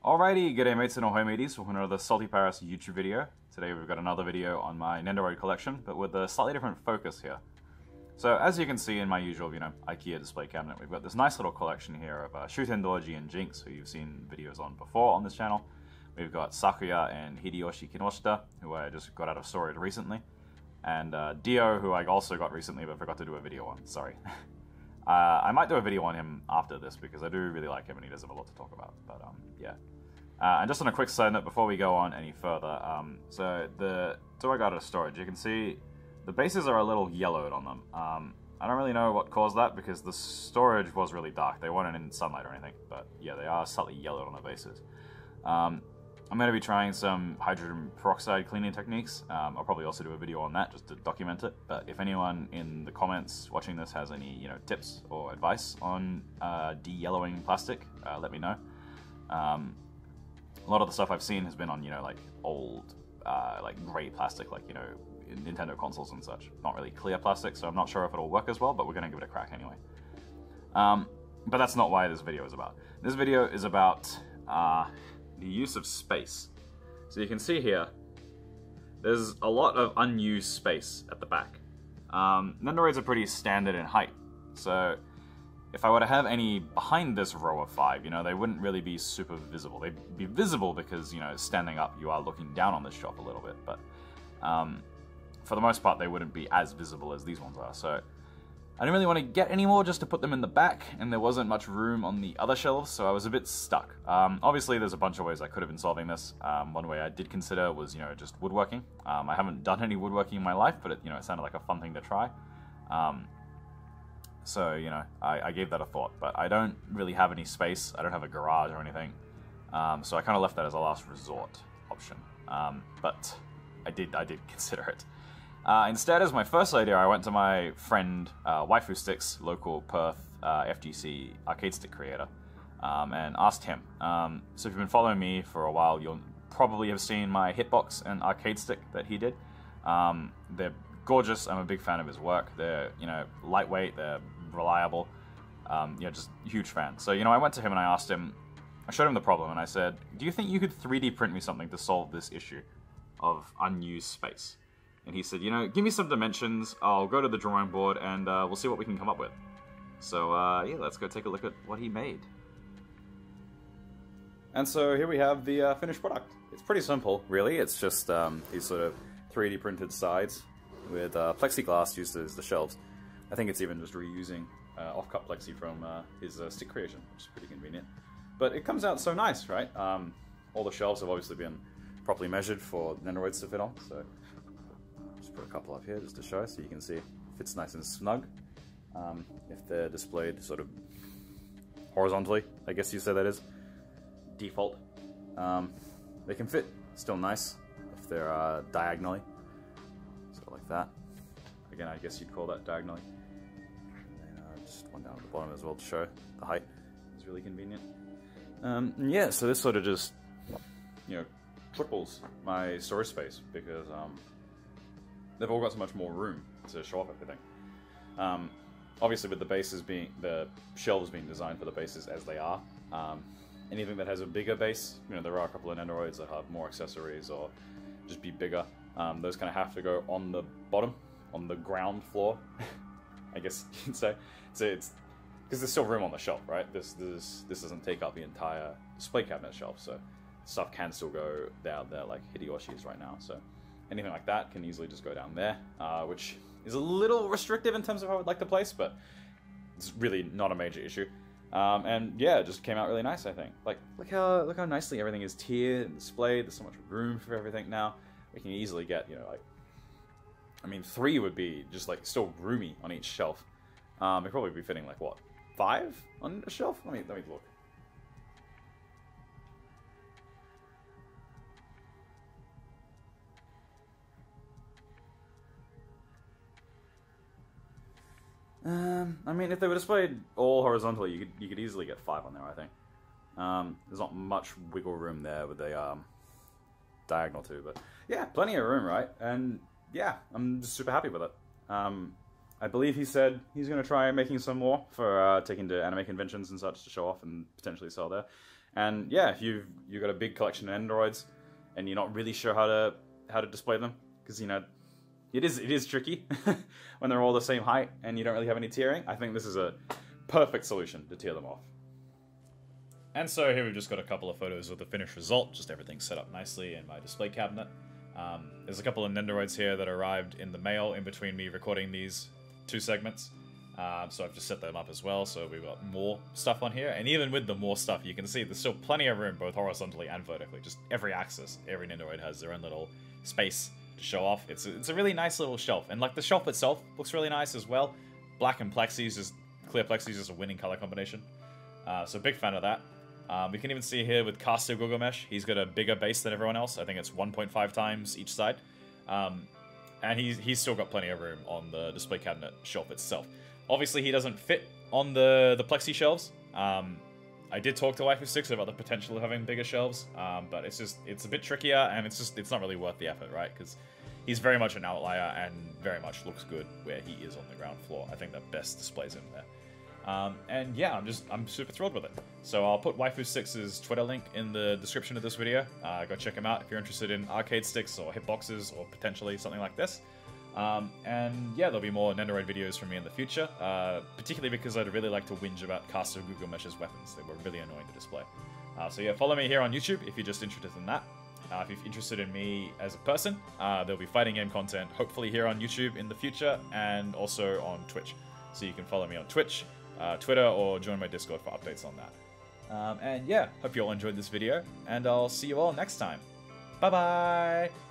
Alrighty, g'day mates and ahoy mateys, welcome to another Salty Paris YouTube video. Today we've got another video on my Nendoroid collection, but with a slightly different focus here. So as you can see in my usual, IKEA display cabinet, we've got this nice little collection here of Shutendoji and Jinx, who you've seen videos on before on this channel. We've got Sakuya and Hideyoshi Kinoshita, who I just got out of storage recently. And Dio, who I also got recently but forgot to do a video on, sorry. I might do a video on him after this because I do really like him and he does have a lot to talk about, but yeah. And just on a quick side note before we go on any further, so the two I got out of storage, you can see the bases are a little yellowed on them. I don't really know what caused that because the storage was really dark. They weren't in sunlight or anything, but yeah, they are slightly yellowed on the bases. I'm going to be trying some hydrogen peroxide cleaning techniques. I'll probably also do a video on that just to document it. But if anyone in the comments watching this has any tips or advice on de-yellowing plastic, let me know. A lot of the stuff I've seen has been on like old like grey plastic, like Nintendo consoles and such. Not really clear plastic, so I'm not sure if it'll work as well. But we're going to give it a crack anyway. But that's not why this video is about. This video is about the use of space. So you can see here, there's a lot of unused space at the back. Nendoroids are pretty standard in height, so if I were to have any behind this row of 5, they wouldn't really be super visible. They'd be visible because, standing up, you are looking down on this shop a little bit, but for the most part, they wouldn't be as visible as these ones are, so I didn't really want to get any more just to put them in the back, and there wasn't much room on the other shelves, so I was a bit stuck. Obviously, there's a bunch of ways I could have been solving this. One way I did consider was, just woodworking. I haven't done any woodworking in my life, but it sounded like a fun thing to try. So, I gave that a thought, but I don't really have any space. I don't have a garage or anything, so I kind of left that as a last resort option. But I did consider it. Instead, as my first idea, I went to my friend Waifu Sticks, local Perth FGC arcade stick creator, and asked him. So if you've been following me for a while, you'll probably have seen my hitbox and arcade stick that he did. They're gorgeous. I'm a big fan of his work. They're lightweight. They're reliable. Just a huge fan. So I went to him and I asked him. I showed him the problem and I said, "Do you think you could 3D print me something to solve this issue of unused space?" And he said, give me some dimensions, I'll go to the drawing board, and we'll see what we can come up with. So, yeah, let's go take a look at what he made. And so here we have the finished product. It's pretty simple, really. It's just these sort of 3D printed sides with plexiglass used as the shelves. I think it's even just reusing off-cut plexi from his stick creation, which is pretty convenient. But it comes out so nice, right? All the shelves have obviously been properly measured for Nendoroids to fit on, so just put a couple up here just to show, so you can see it fits nice and snug. If they're displayed sort of horizontally, I guess you say that is default, they can fit still nice if they're diagonally, sort of like that. Again, I guess you'd call that diagonally. And just one down at the bottom as well to show the height is really convenient. Yeah, so this sort of just triples my storage space because they've all got so much more room to show off everything. Obviously, with the shelves being designed for the bases as they are, anything that has a bigger base, there are a couple of Nendoroids that have more accessories or just be bigger. Those kind of have to go on the bottom, on the ground floor, I guess you can say. So it's because there's still room on the shelf, right? This doesn't take up the entire display cabinet shelf, so stuff can still go down there like Hideyoshi is right now. So anything like that can easily just go down there, which is a little restrictive in terms of how I'd like to place, but it's really not a major issue. And yeah, it just came out really nice, I think. Like, look how nicely everything is tiered and displayed. There's so much room for everything now. We can easily get, 3 would be just still roomy on each shelf. It'd probably be fitting 5 on a shelf? Let me look. If they were displayed all horizontally, you could easily get 5 on there, I think. There's not much wiggle room there with the diagonal too, but yeah, plenty of room, right? And yeah, I'm just super happy with it. I believe he said he's going to try making some more for taking to anime conventions and such to show off and potentially sell there. And yeah, if you've got a big collection of Nendoroids and you're not really sure how to display them, because you know it is tricky when they're all the same height and you don't really have any tiering, I think this is a perfect solution to tier them off. And so here we've just got a couple of photos of the finished result, just everything set up nicely in my display cabinet. There's a couple of Nendoroids here that arrived in the mail in between me recording these 2 segments. So I've just set them up as well, so we've got more stuff on here. And even with the more stuff, you can see there's still plenty of room, both horizontally and vertically. Just every axis, every Nendoroid has their own little space to show off. It's a really nice little shelf. And like the shelf itself looks really nice as well. Black and plexi, just clear plexi is just a winning color combination. So big fan of that. We can even see here with Caster Gilgamesh, he's got a bigger base than everyone else. I think it's 1.5 times each side. And he's still got plenty of room on the display cabinet shelf itself. Obviously, he doesn't fit on the plexi shelves. I did talk to Waifu6 about the potential of having bigger shelves, but it's a bit trickier, and it's not really worth the effort, right? Because he's very much an outlier and very much looks good where he is on the ground floor. I think that best displays him there. And yeah, I'm super thrilled with it. So I'll put Waifu6's Twitter link in the description of this video. Go check him out if you're interested in arcade sticks or hitboxes or potentially something like this. And yeah, there'll be more Nendoroid videos from me in the future, particularly because I'd really like to whinge about Caster Gilgamesh's weapons. They were really annoying to display. So yeah, follow me here on YouTube if you're just interested in that. If you're interested in me as a person, there'll be fighting game content hopefully here on YouTube in the future and also on Twitch. So you can follow me on Twitch, Twitter, or join my Discord for updates on that. And yeah, hope you all enjoyed this video, and I'll see you all next time. Bye-bye!